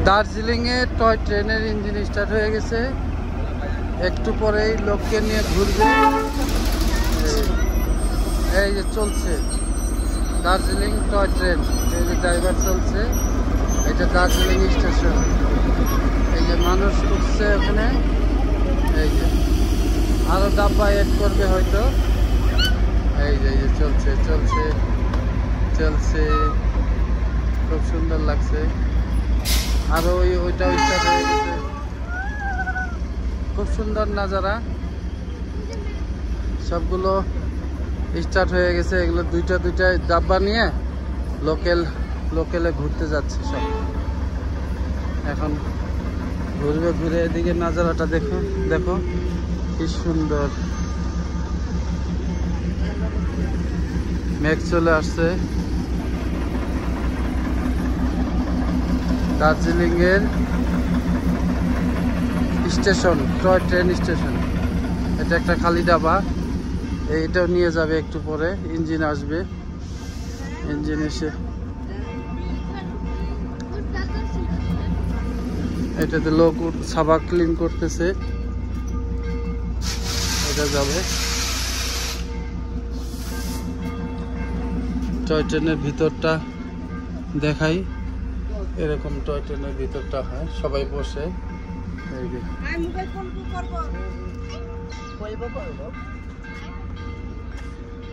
দার্জিলিংয়ে টয় ট্রেনের engine start হয়ে গেছে, একটু পরেই লোককে নিয়ে ঘুরবে। এই যে চলছে দার্জিলিং টয় ট্রেন, এই যে ড্রাইভার চলছে, এটা দার্জিলিং স্টেশন। এই যে মানুষ উঠছে ওখানে, এই যে আরো ডাব্বা এড করবে হয়তো। এই যে চলছে চলছে চলছে, খুব সুন্দর লাগছে। আরো ওইটাও স্টার্ট হয়ে গেছে, খুব সুন্দর নাজারা। সবগুলো স্টার্ট হয়ে গেছে, এগুলো দুইটা দুইটা ডাব্বা নিয়ে লোকেলে ঘুরতে যাচ্ছে সব। এখন ঘুরবে, ঘুরে এদিকে নাজারাটা দেখো, দেখো কি সুন্দর। মেঘ চলে আসছে। দার্জিলিং এর স্টেশন, টয় ট্রেন স্টেশন। এটা একটা খালি ডাবা, এইটাও নিয়ে যাবে একটু পরে। ইঞ্জিন আসবে, ইঞ্জিন এসে এটাতে লোক সাবা ক্লিন করতেছে, এটা যাবে। টয় ট্রেনের ভিতরটা দেখাই, এরকম টয় ট্রেনের ভিতরটা হয়, সবাই বসে। এই যে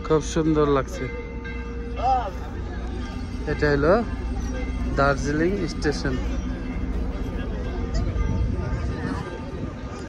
খুব সুন্দর লাগছে। এটা হলো দার্জিলিং স্টেশন।